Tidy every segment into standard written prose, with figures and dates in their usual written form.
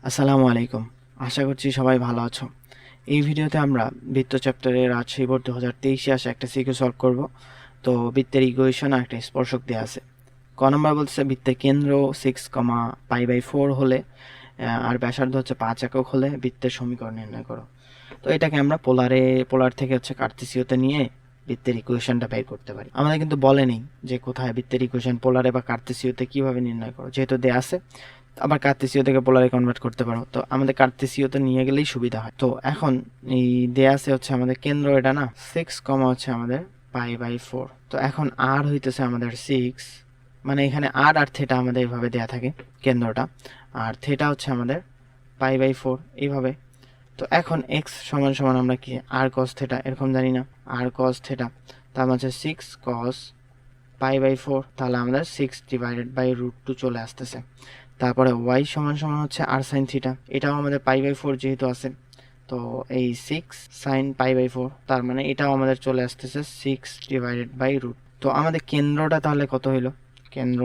আসসালামু আলাইকুম। আশা করছি সবাই ভালো আছো। এই ভিডিওতে আমরা বৃত্ত চ্যাপ্টারের রাজশাহী বোর্ড 2023-এ আসা একটা সিকিউ সলভ করব। তো বৃত্তের ইকুয়েশন আর একটা স্পর্শক দেওয়া আছে। ক নম্বর বলছে বৃত্তের কেন্দ্র 6, π/4 হলে আর ব্যাসার্ধ হচ্ছে 5 একক হলে বৃত্তের সমীকরণ নির্ণয় করো। তো এটাকে আমরা পোলার থেকে হচ্ছে কার্তেসীয়তে নিয়ে বৃত্তের ইকুয়েশনটা বের করতে পারি। আমাদের কিন্তু বলেনি যে কোথায় বৃত্তের ইকুয়েশন পোলারে বা কার্তেসীয়তে কিভাবে নির্ণয় করো, যেহেতু দেয়া আছে। আবার কার্তেসীয় থেকে পোলারে কনভার্ট করতে পারো, তো আমাদের কার্তেসীয়তে নিয়ে গেলেই সুবিধা হয়। তো এখন এই দেয়া আছে হচ্ছে আমাদের কেন্দ্র এটা না 6, হচ্ছে আমাদের π/4। তো এখন আর হইতেছে আমাদের 6, মানে এখানে আর আর থেটা আমাদের এইভাবে দেয়া থাকে কেন্দ্রটা, আর থেটা হচ্ছে আমাদের π/4 এইভাবে। তো এখন এক্স সমান সমান আমরা কি আর কস থেটা এরকম জানি না, আর কস থেটা তার মানে 6 cos π/4, তাহলে আমাদের 6/√2 চলে আসতেছে। তারপরে ওয়াই সমান সমান হচ্ছে আর সাইন থিটা, এটাও আমাদের π/4 যেহেতু আছে, তো এই 6 সাইন π/4, তার মানে এটাও আমাদের চলে আসতেছে 6/√। তো আমাদের কেন্দ্রটা তাহলে কত হইলো, কেন্দ্র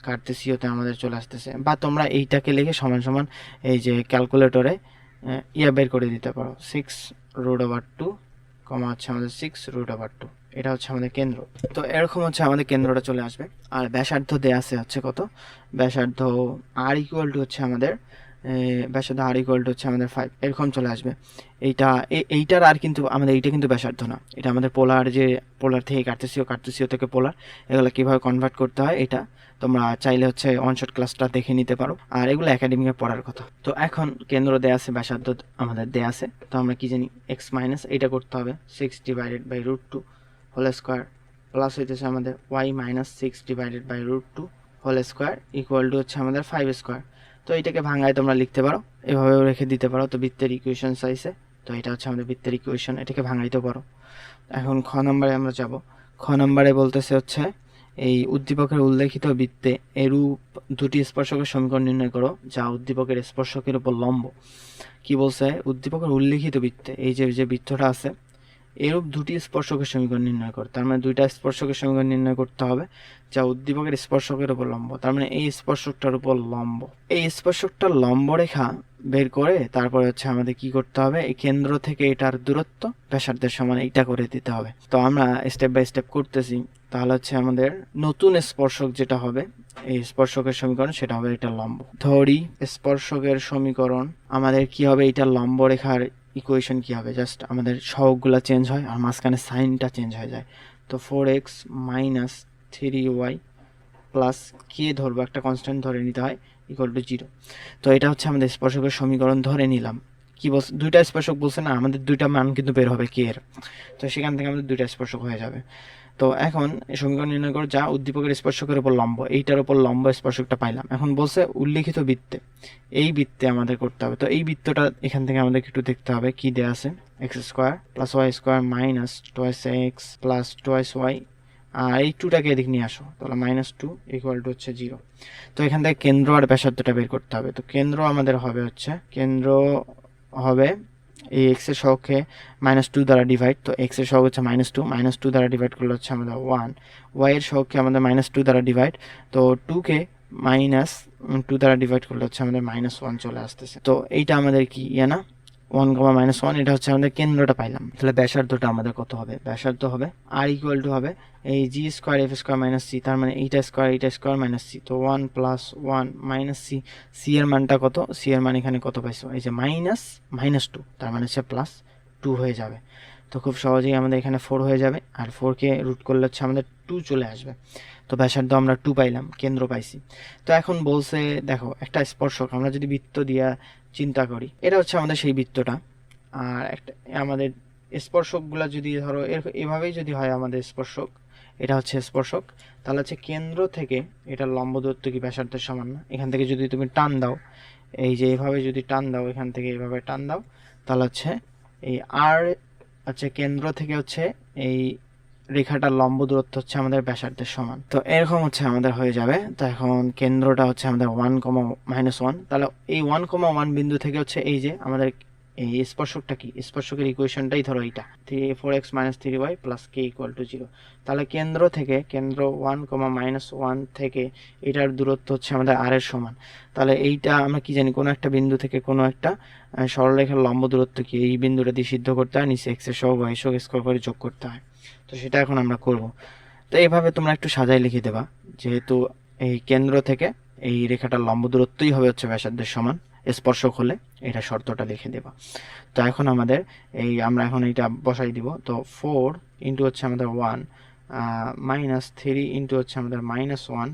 কার্তেসীয়তে আমাদের চলে আসতেছে, বা তোমরা এইটাকে লিখে সমান সমান এই যে ক্যালকুলেটরে বের করে দিতে পারো 6√2, হচ্ছে আমাদের 6√2, এটা হচ্ছে আমাদের কেন্দ্র। তো এরকম হচ্ছে আমাদের কেন্দ্রটা চলে আসবে। আর ব্যাসার্ধ দেয়া আছে হচ্ছে কত, ব্যাসার্ধ আর ইকুয়াল টু হচ্ছে আমাদের ব্যাসার্ধ আর ইকুয়াল টু হচ্ছে আমাদের 5 এরকম চলে আসবে। এইটার আর কিন্তু আমাদের এইটা কিন্তু ব্যাসার্ধ না, এটা আমাদের পোলার থেকে কার্তেসীয় থেকে পোলার, এগুলো কিভাবে কনভার্ট করতে হয় এটা তোমরা চাইলে হচ্ছে ওয়ান শট ক্লাসটা দেখে নিতে পারো, আর এগুলো একাডেমিকে পড়ার কথা। তো এখন কেন্দ্র দেয়া আছে, ব্যাসার্ধ আমাদের দেয়া আছে, তো আমরা কি জানি এক্স মাইনাস এইটা করতে হবে 6/√2 হোল স্কোয়ার, প্লাস হইতেছে আমাদের y minus 6/√2 whole square equal to হচ্ছে আমাদের 5 স্কোয়ার। তো এইটাকে ভাঙায় তোমরা লিখতে পারো, এভাবেও রেখে দিতে পারো। তো বৃত্তের ইকুয়েশন চাইছে, তো এটা হচ্ছে আমাদের বৃত্তের ইকুয়েশন, এটাকে ভাঙাইতে পারো। এখন খ নম্বরে আমরা যাব। খ নম্বরে বলতেছে হচ্ছে এই উদ্দীপকের উল্লেখিত বৃত্তে এরূপ দুটি স্পর্শকের সমীকরণ নির্ণয় করো যা উদ্দীপকের স্পর্শকের উপর লম্ব। কি বলছে, উদ্দীপকের উল্লেখিত বৃত্তে এই যে বৃত্তটা আছে এরূপ দুটি স্পর্শকের সমীকরণ নির্ণয় করো, তার মানে দুইটা স্পর্শকের সমীকরণ নির্ণয় করতে হবে যা উদ্দীপকের স্পর্শকের উপর লম্ব, তার মানে এই স্পর্শকটার উপর লম্ব। এই স্পর্শকটার লম্ব রেখা বের করে তারপরে হচ্ছে আমাদের কি করতে হবে, এই কেন্দ্র থেকে এটার দূরত্ব ব্যাসার্ধের সমান এইটা করে দিতে হবে। তো আমরা স্টেপ বাই স্টেপ করতেছি। তাহলে হচ্ছে আমাদের নতুন স্পর্শক যেটা হবে এই স্পর্শকের সমীকরণ সেটা হবে এটা লম্ব। ধরি স্পর্শকের সমীকরণ আমাদের কি হবে, এটা লম্ব রেখার ইকুয়েশন কি হবে, জাস্ট আমাদের সহগগুলো চেঞ্জ হয় আর মাঝখানে সাইনটা চেঞ্জ হয়ে যায়। তো 4x মাইনাস 3y প্লাস কে ধরবো, একটা কনস্ট্যান্ট ধরে নিতে হয়, ইকুয়াল টু 0। তো এটা হচ্ছে আমাদের স্পর্শকের সমীকরণ ধরে নিলাম। কি বলছে, দুইটা স্পর্শক বলছে না, আমাদের দুইটা মান কিন্তু বের হবে কে এর, তো সেখান থেকে আমাদের দুইটা স্পর্শক হয়ে যাবে। তো এখন সমীকরণ নির্ণয় করো যা উদ্দীপকের স্পর্শকের উপর লম্ব, এইটার উপর লম্ব স্পর্শকটা পাইলাম। এখন বলছে উল্লিখিত বৃত্তে, এই বৃত্তে আমাদের করতে হবে। তো এই বৃত্তটা এখান থেকে আমাদের একটু দেখতে হবে কি দেয়া আছে, x square plus y square minus twice x plus twice y, আর এই টুটাকে এদিক নিয়ে আসো, তাহলে -2 ইকুয়াল টু হচ্ছে 0। তো এখান থেকে কেন্দ্র আর ব্যাসার্ধটা বের করতে হবে। তো কেন্দ্র আমাদের হবে হচ্ছে, কেন্দ্র হবে এই এক্স এর সহগকে -2 দ্বারা ডিভাইড, তো এক্স এর সহগ হচ্ছে -2 দ্বারা ডিভাইড করলে হচ্ছে আমাদের 1, ওয়াই এর সহগকে আমাদের -2 দ্বারা ডিভাইড, তো 2 কে -2 দ্বারা ডিভাইড করলে হচ্ছে আমাদের -1 চলে আসতেছে। তো এইটা আমাদের কি না 1, -1, এটা হচ্ছে আমাদের কেন্দ্রটা পাইলাম। তাহলে ব্যাসার্ধটা আমাদের কত হবে, ব্যাসার্ধ হবে আর ইকুয়াল টু হবে এই g square f square minus c, তার মানে এইটা স্কোয়ার মাইনাস সি, তো 1 + 1 - সি। সি এর মানটা কত, সি এর মান এখানে কত পাইছো, এই যে -2, তার মানে হচ্ছে +2 হয়ে যাবে। তো খুব সহজেই আমাদের এখানে 4 হয়ে যাবে, আর 4কে রুট করলে হচ্ছে আমাদের 2 চলে আসবে। তো ব্যাসার্ধ আমরা 2 পাইলাম, কেন্দ্র পাইছি। তো এখন বলছে দেখো একটা স্পর্শক আমরা যদি বৃত্ত দিয়া চিন্তা করি, এটা হচ্ছে আমাদের সেই বৃত্তটা, আর একটা আমাদের স্পর্শকগুলা যদি ধরো এভাবেই যদি হয় আমাদের স্পর্শক, এটা হচ্ছে স্পর্শক, তাহলে হচ্ছে কেন্দ্র থেকে এটা লম্ব দূরত্ব কি ব্যাসার্ধের সমান না। এখান থেকে যদি তুমি টান দাও, এই যে এভাবে যদি টান দাও, এখান থেকে এভাবে টান দাও, তাহলে হচ্ছে এই আর হচ্ছে কেন্দ্র থেকে হচ্ছে এই রেখাটার লম্ব দূরত্ব হচ্ছে আমাদের ব্যাসার্ধের সমান। তো এরকম হচ্ছে আমাদের হয়ে যাবে। তো এখন কেন্দ্রটা হচ্ছে আমাদের 1, -1, তাহলে এই 1, 1 বিন্দু থেকে হচ্ছে এই যে আমাদের এই স্পর্শকটা কি, স্পর্শকের ইকুয়েশনটাই ধরো এইটা 4x - 3y + k = 0। তাহলে কেন্দ্র থেকে, কেন্দ্র 1, -1 থেকে এটার দূরত্ব হচ্ছে আমাদের r এর সমান। তাহলে এইটা আমরা কি জানি, কোনো একটা বিন্দু থেকে কোনো একটা সরলরেখার লম্ব দূরত্ব কি, এই বিন্দুটা দিয়ে সিদ্ধ করতে হয়, নিচে x এর সহগ y এর সহগ স্কয়ার করে যোগ করতে হয়। তো সেটা এখন আমরা করব। তো এইভাবে তোমরা একটু সাজায় লিখে দেবা, যেহেতু এই কেন্দ্র থেকে এই রেখাটার লম্ব দূরত্বই হবে হচ্ছে ব্যাসার্ধের সমান স্পর্শক হলে, এটা শর্তটা লিখে দেবা। তো এখন আমাদের আমরা এখন এইটা বসাই দিব। তো 4 ইন্টু হচ্ছে আমাদের 1 -3 ইন্টু হচ্ছে আমাদের -1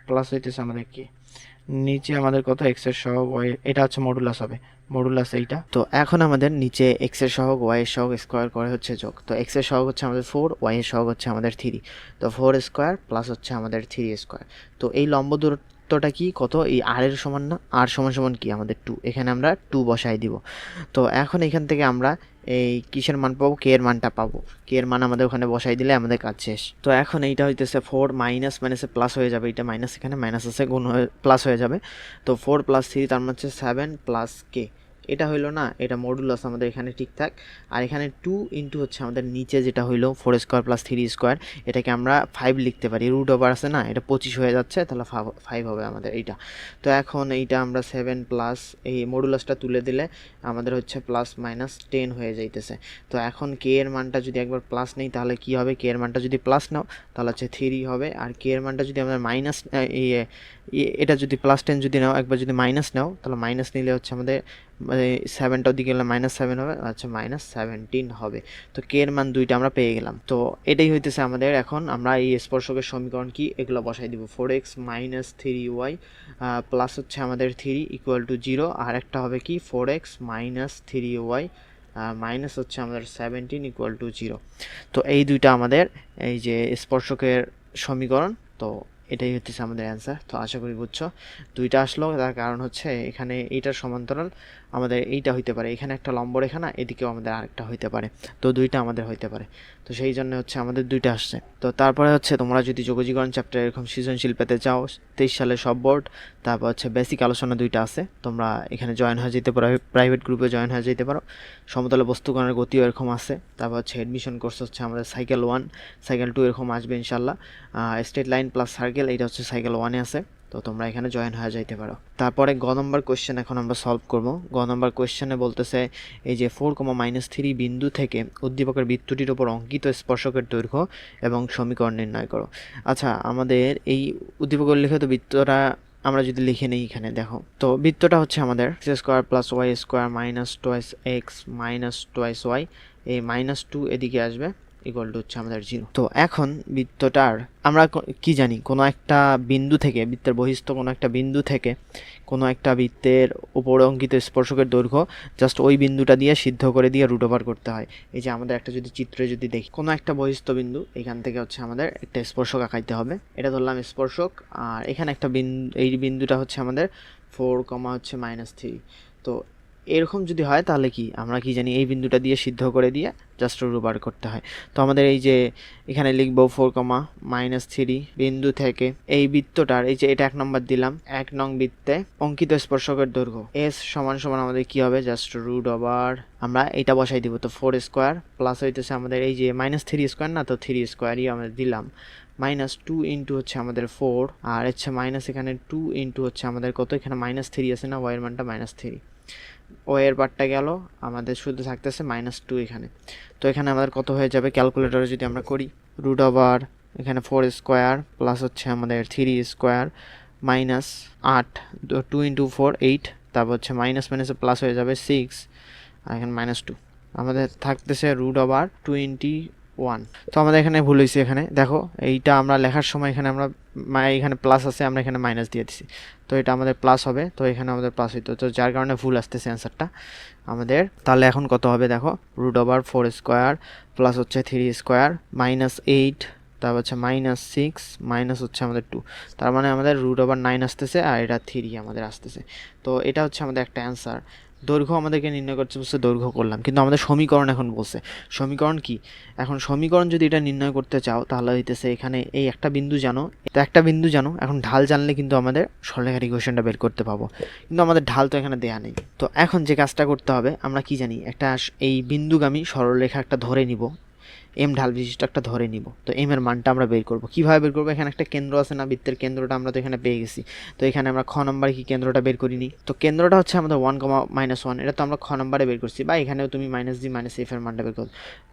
প্লাস হইতেছে আমাদের কি, নিচে আমাদের কত x এর সহগ y, এটা হচ্ছে মডুলাস হবে, মডুলাস এইটা। তো এখন আমাদের নিচে x এর সহগ y এর সহগ স্কয়ার করে হচ্ছে যোগ। তো x এর সহগ হচ্ছে আমাদের 4, y এর সহগ হচ্ছে আমাদের 3। তো 4 স্কয়ার প্লাস হচ্ছে আমাদের 3 স্কয়ার। তো এই লম্ব দূরত্বটা কি, কত, এই r এর সমান না, r সমান কি আমাদের 2, এখানে আমরা 2 বসাই দিব। তো এখন এখান থেকে আমরা এই কিসের মান পাবো, k এর মানটা পাবো। k এর মান আমাদের ওখানে বসাই দিলে আমাদের কাজ শেষ। তো এখন এইটা হইতেছে 4 মাইনাস মাইনাসে প্লাস হয়ে যাবে, এটা মাইনাস, এখানে মাইনাস আছে, গুণ হয়ে প্লাস হয়ে যাবে। তো 4 + 3 তার মানে হচ্ছে 7 + k, এটা হইলো না, এটা মডুলাস আমাদের এখানে ঠিকঠাক। আর এখানে 2 ইন্টু হচ্ছে আমাদের নিচে যেটা হইলো 4 স্কয়ার + 3 স্কয়ার, এটাকে আমরা 5 লিখতে পারি, রুট ওভার আছে না, এটা 25 হয়ে যাচ্ছে, তাহলে 5 হবে আমাদের এইটা। তো এখন এইটা আমরা 7 প্লাস এই মডুলাসটা তুলে দিলে আমাদের হচ্ছে +-10 হয়ে যাইতেছে। তো এখন k এর মানটা যদি একবার প্লাস নেই তাহলে কি হবে, k এর মানটা যদি প্লাস নাও তাহলে হচ্ছে 3 হবে, আর k এর মানটা যদি আমরা মাইনাস, এটা যদি +10 যদি নাও, একবার যদি মাইনাস নাও তাহলে মাইনাস নিলে হচ্ছে আমাদের 7টার দিকে গেলে -7 হবে, আচ্ছা -17 হবে। তো k এর মান 2টা আমরা পেয়ে গেলাম। তো এটাই হইতেছে আমাদের, এখন আমরা এই স্পর্শকের সমীকরণ কি এগুলো বসাই দিব। 4x - 3y প্লাস হচ্ছে আমাদের 3 = 0, আর একটা হবে কি 4x - 3y মাইনাস হচ্ছে আমাদের 17 = 0। তো এই দুইটা আমাদের এই যে স্পর্শকের সমীকরণ। তো এটাই হচ্ছে আমাদের অ্যান্সার। তো আশা করি বুঝছো। দুইটা আসলো, তার কারণ হচ্ছে এখানে এইটার সমান্তরাল আমাদের এইটা হইতে পারে, এখানে একটা লম্ব রেখা না, এদিকেও আমাদের আরেকটা হইতে পারে, তো দুইটা আমাদের হইতে পারে। তো সেই জন্য হচ্ছে আমাদের দুইটা আসছে। তো তারপরে হচ্ছে তোমরা যদি যোগজীকরণ চ্যাপ্টার এরকম সৃজনশীল পেতে চাও, 23 সালের সব বোর্ড, তারপর হচ্ছে বেসিক আলোচনা দুইটা আছে, তোমরা এখানে জয়েন হয়ে যেতে পারো, প্রাইভেট গ্রুপে জয়েন হয়ে যেতে পারো। সমতলে বস্তুকণের গতিও এরকম আছে। তারপর হচ্ছে এডমিশন কোর্স হচ্ছে আমাদের সাইকেল 1, সাইকেল 2 এরকম আসবে ইনশাল্লাহ। স্ট্রেট লাইন প্লাস সার্কেল, এইটা হচ্ছে সাইকেল 1-এ আছে। তো তোমরা এখানে জয়েন হয়ে যাইতে পারো। তারপরে গ নম্বর কোয়েশ্চেন এখন আমরা সলভ করব। গ নম্বর কোয়েশ্চেনে বলতেছে এই যে 4, -3 বিন্দু থেকে উদ্দীপকের বৃত্তটির উপর অঙ্কিত স্পর্শকের দৈর্ঘ্য এবং সমীকরণ নির্ণয় করো। আচ্ছা, আমাদের এই উদ্দীপকের লিখিত বৃত্তটা আমরা যদি লিখে নিই, এখানে দেখো, তো বৃত্তটা হচ্ছে আমাদের x² + y² - 2x - 2y, এই -2 এদিকে আসবে, ইকুয়াল টু হচ্ছে আমাদের 0। তো এখন বৃত্তটার আমরা কি জানি, কোনো একটা বিন্দু থেকে, বৃত্তের বহিস্থ কোনো একটা বিন্দু থেকে কোনো একটা বৃত্তের উপরে অঙ্কিত স্পর্শকের দৈর্ঘ্য জাস্ট ওই বিন্দুটা দিয়ে সিদ্ধ করে দিয়ে রুট ওভার করতে হয়। এই যে আমাদের একটা যদি চিত্রে যদি দেখি, কোনো একটা বহিস্থ বিন্দু, এখান থেকে হচ্ছে আমাদের একটা স্পর্শক আঁকাইতে হবে, এটা ধরলাম স্পর্শক, আর এখানে একটা বিন্দু, এই বিন্দুটা হচ্ছে আমাদের 4, হচ্ছে -3। তো এরকম যদি হয় তাহলে কি আমরা কি জানি, এই বিন্দুটা দিয়ে সিদ্ধ করে দিয়ে জাস্ট রুট ওভার করতে হয়। তো আমাদের এই যে এখানে লিখবো 4, -3 বিন্দু থেকে এই বৃত্তটার, এই যে এটা 1 নম্বর দিলাম, 1 নং বৃত্তে অঙ্কিত স্পর্শকের দৈর্ঘ্য s = আমাদের কি হবে, জাস্ট রুট ওভার, আমরা এটা বসাই দিব। তো 4 স্কয়ার প্লাস হইতেছে আমাদের এই যে -3 স্কয়ার না, তো 3 স্কয়ারই আমরা দিলাম, -2 ইন্টু হচ্ছে আমাদের 4, আর হচ্ছে মাইনাস এখানে 2 ইন্টু হচ্ছে আমাদের কত, এখানে -3 আছে না, y এর মানটা -3, ও এর পার্টটা গেল, আমাদের শুধু থাকতেছে -2 এখানে। তো এখানে আমাদের কত হয়ে যাবে, ক্যালকুলেটরে যদি আমরা করি, রুট ওভার এখানে 4 স্কয়ার প্লাস হচ্ছে আমাদের 3 স্কয়ার -8, 2 ইন্টু 4 8, তারপর হচ্ছে মাইনাস মাইনাসে প্লাস হয়ে যাবে 6, আর এখানে -2, আমাদের থাকতেছে রুট ওভার 21। তো আমাদের এখানে ভুল হয়েছে, এখানে দেখো এইটা আমরা লেখার সময় এখানে আমরা এখানে প্লাস আছে, আমরা এখানে মাইনাস দিয়ে দিছি, তো এটা আমাদের প্লাস হবে, তো এখানে আমাদের প্লাস হইতো, তো যার কারণে ভুল আসতেছে অ্যান্সারটা আমাদের। তাহলে এখন কত হবে দেখো, রুট ওভার 4 স্কয়ার প্লাস হচ্ছে 3 স্কয়ার -8, তারপর হচ্ছে -6 মাইনাস হচ্ছে আমাদের 2, তার মানে আমাদের রুট ওভার 9 আসতেছে, আর এটা 3 আমাদের আসতেছে। তো এটা হচ্ছে আমাদের একটা অ্যান্সার। দৈর্ঘ্য আমাদেরকে নির্ণয় করতে বলছে, দৈর্ঘ্য করলাম, কিন্তু আমাদের সমীকরণ এখন বলছে। সমীকরণ কি? এখন সমীকরণ যদি এটা নির্ণয় করতে চাও তাহলে হইতেছে এখানে এই একটা বিন্দু জানো, তো একটা বিন্দু জানো, এখন ঢাল জানলে কিন্তু আমাদের সরলরেখার ইকুয়েশনটা বের করতে পাবো, কিন্তু আমাদের ঢাল তো এখানে দেয়া নেই। তো এখন যে কাজটা করতে হবে, আমরা কি জানি, একটা এই বিন্দুগামী সরলরেখা একটা ধরে নিব, এম ঢাল বিশিষ্ট একটা ধরে নিব। তো এম এর মানটা আমরা বের করব। কিভাবে বের করব? এখানে একটা কেন্দ্র আছে না, বৃত্তের কেন্দ্রটা আমরা তো এখানে পেয়ে গেছি। তো এখানে আমরা খ নম্বরে কি কেন্দ্রটা বের করিনি, তো কেন্দ্রটা হচ্ছে আমাদের 1,-1, এটা তো আমরা খ নম্বরে বের করছি, বা এখানেও তুমি -g-f এর মানটা বের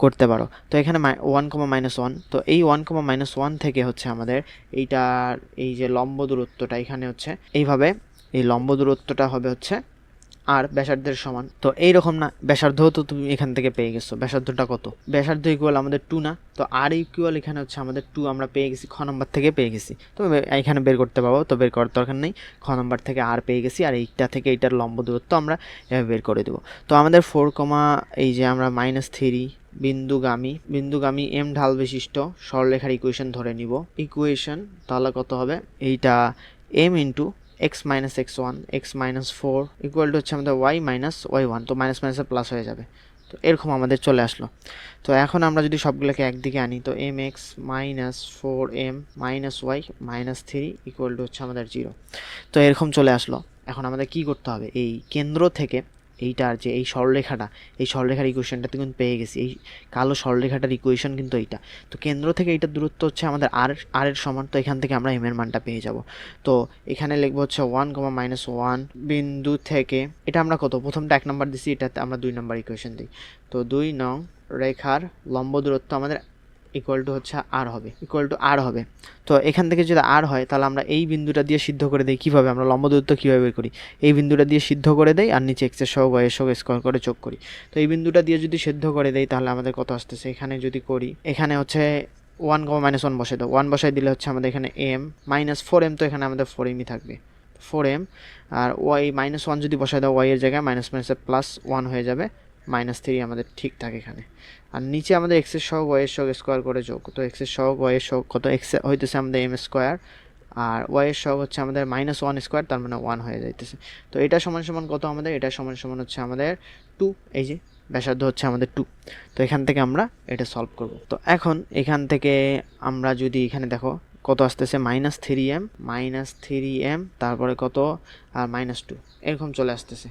করতে পারো। তো এখানে 1,-1, তো এই 1,-1 থেকে হচ্ছে আমাদের এইটার এই যে লম্ব দূরত্বটা এখানে হচ্ছে এইভাবে, এই লম্ব দূরত্বটা হবে হচ্ছে আর ব্যাসার্ধের সমান। তো এইরকম না, ব্যাসার্ধ তো তুমি এখান থেকে পেয়ে গেছো, ব্যাসার্ধটা কত, ব্যাসার্ধ ইকুয়াল আমাদের 2 না, তো আর ইকুয়াল এখানে হচ্ছে আমাদের 2 আমরা পেয়ে গেছি, খ নম্বর থেকে পেয়ে গেছি। তো এখানে বের করতে পারবো, তো বের করার দরকার নেই, খ নম্বর থেকে আর পেয়ে গেছি, আর এইটা থেকে এইটার লম্ব দূরত্ব আমরা এভাবে বের করে দেবো। তো আমাদের 4, এই যে আমরা -3 বিন্দুগামী এম ঢাল বিশিষ্ট সরলরেখার ইকুয়েশন ধরে নিব। ইকুয়েশন তাহলে কত হবে, এইটা m into x minus x1 x minus 4 equal to হচ্ছে আমাদের y minus y1, তো মাইনাস মাইনাসে প্লাস হয়ে যাবে। তো এরকম আমাদের চলে আসলো। তো এখন আমরা যদি সবগুলোকে একদিকে আনি, তো mx minus 4m minus y minus 3 equal to হচ্ছে আমাদের 0। তো এরকম চলে আসলো। এখন আমাদের কি করতে হবে, এই কেন্দ্র থেকে এইটার যে এই সরলরেখাটা, এই সরলরেখার ইকুয়েশনটা কিন্তু পেয়ে গেছি, এই কালো সরলরেখাটার ইকুয়েশন কিন্তু এইটা। তো কেন্দ্র থেকে এইটার দূরত্ব হচ্ছে আমাদের আর এর সমান, তো এখান থেকে আমরা এম এর মানটা পেয়ে যাব। তো এখানে লিখবো হচ্ছে 1,-1 বিন্দু থেকে, এটা আমরা কত, প্রথমটা 1 নম্বর দিছি, এটাতে আমরা 2 নম্বর ইকুয়েশন দিই। তো 2 নং রেখার লম্ব দূরত্ব আমাদের ইকুয়াল টু হচ্ছে আর হবে। তো এখান থেকে যদি আর হয় তাহলে আমরা এই বিন্দুটা দিয়ে সিদ্ধ করে দিই। কীভাবে, আমরা লম্ব দূরত্ব কীভাবে বের করি, এই বিন্দুটা দিয়ে সিদ্ধ করে দেই, আর নিচে এক্সের সহগ ওয়াই এর সহগ স্কোয়ার করে যোগ করি। তো এই বিন্দুটা দিয়ে যদি সিদ্ধ করে দেই তাহলে আমাদের কত আসতেছে, এখানে যদি করি, এখানে হচ্ছে 1,-1 বসাই দাও, 1 বসাই দিলে হচ্ছে আমাদের এখানে m -4m, তো এখানে আমাদের 4mই থাকবে, 4m, আর ওয়াই -1 যদি বসাই দাও, ওয়াই এর জায়গায় মাইনাস +1 হয়ে যাবে, -3 আমাদের ঠিক থাকে এখানে। আর নিচে আমাদের এক্সের সহগ ওয়াই এর সহগ স্কোয়ার করে যোগ, তো এক্সের সহগ ওয়াই এর সহগ কত, এক্স হইতেছে আমাদের m স্কোয়ার, আর ওয়াই এর সহগ হচ্ছে আমাদের -1 স্কোয়ার, তার মানে 1 হয়ে যাইতেছে। তো এটা সমান সমান কত আমাদের, এটা সমান সমান হচ্ছে আমাদের 2, এই যে ব্যাসার্ধ হচ্ছে আমাদের 2। তো এখান থেকে আমরা এটা সলভ করব। তো এখন এখান থেকে আমরা যদি এখানে দেখো কত আসতেছে, -3m, তারপরে কত, আর -2 এরকম চলে আসতেছে।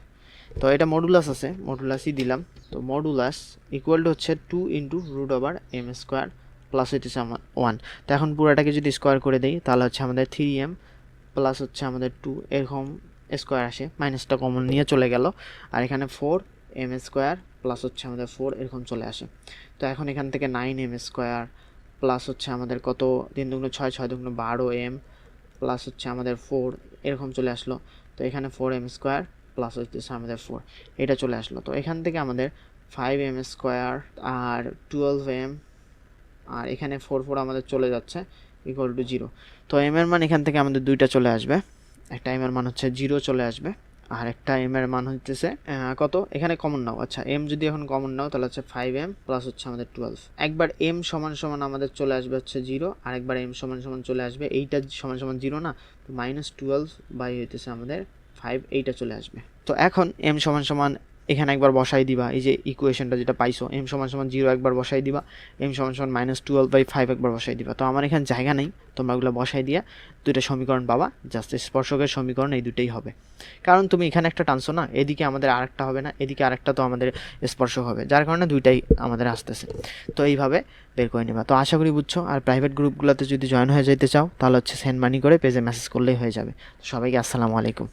তো এটা মডুলাস আছে, মডুলাসই দিলাম। তো মডুলাস ইকুয়াল টু হচ্ছে 2 × √m² প্লাস হইতেছে আমার 1। তো এখন পুরাটাকে যদি স্কোয়ার করে দেই তাহলে হচ্ছে আমাদের 3m প্লাস হচ্ছে আমাদের 2 এরকম স্কোয়ার আসে, মাইনাসটা কমন নিয়ে চলে গেল, আর এখানে 4m² প্লাস হচ্ছে আমাদের 4 এরকম চলে আসে। তো এখন এখান থেকে 9m² প্লাস হচ্ছে আমাদের কত, 3 × 6 6 × 12m প্লাস হচ্ছে আমাদের 4 এরকম চলে আসলো। তো এখানে 4m² প্লাস হচ্ছে আমাদের 4, এটা চলে আসলো। তো এখান থেকে আমাদের 5m² আর 12m, আর এখানে 4 আমাদের চলে যাচ্ছে, ইকুয়াল টু 0। তো m এর মান এখান থেকে আমাদের দুইটা চলে আসবে, একটা m এর মান হচ্ছে 0 চলে আসবে, আর একটা m এর মান হচ্ছে কত, এখানে কমন নাও, আচ্ছা m যদি এখন কমন নাও তাহলে হচ্ছে 5m প্লাস হচ্ছে আমাদের 12। একবার m সমান সমান আমাদের চলে আসবে হচ্ছে 0, আর একবার m সমান সমান চলে আসবে, এইটা সমান সমান 0 না, তো -12 বাই হইতেছে আমাদের 5, এইটা চলে আসবে। তো এখন m সমান সমান এখানে একবার বসাই দিবা, এই যে ইকুয়েশনটা যেটা পাইছো, m সমান সমান 0 একবার বসাই দিবা, m সমান সমান -12/5 একবার বসাই দিবা। তো আমার এখানে জায়গা নেই, তোমরা ওগুলো বসাই দিয়া দুইটা সমীকরণ পাবা, জাস্ট স্পর্শকের সমীকরণ এই দুটোই হবে। কারণ তুমি এখানে একটা টানছো না, এদিকে আমাদের আরেকটা হবে না, এদিকে আরেকটা, তো আমাদের স্পর্শক হবে, যার কারণে দুইটাই আমাদের আসতেছে। তো এইভাবে বের করে নেবা। তো আশা করি বুঝছো। আর প্রাইভেট গ্রুপগুলোতে যদি জয়েন হয়ে যেতে চাও তাহলে হচ্ছে সেন্ড মানি করে পেজে মেসেজ করলেই হয়ে যাবে। সবাইকে আসসালামু আলাইকুম।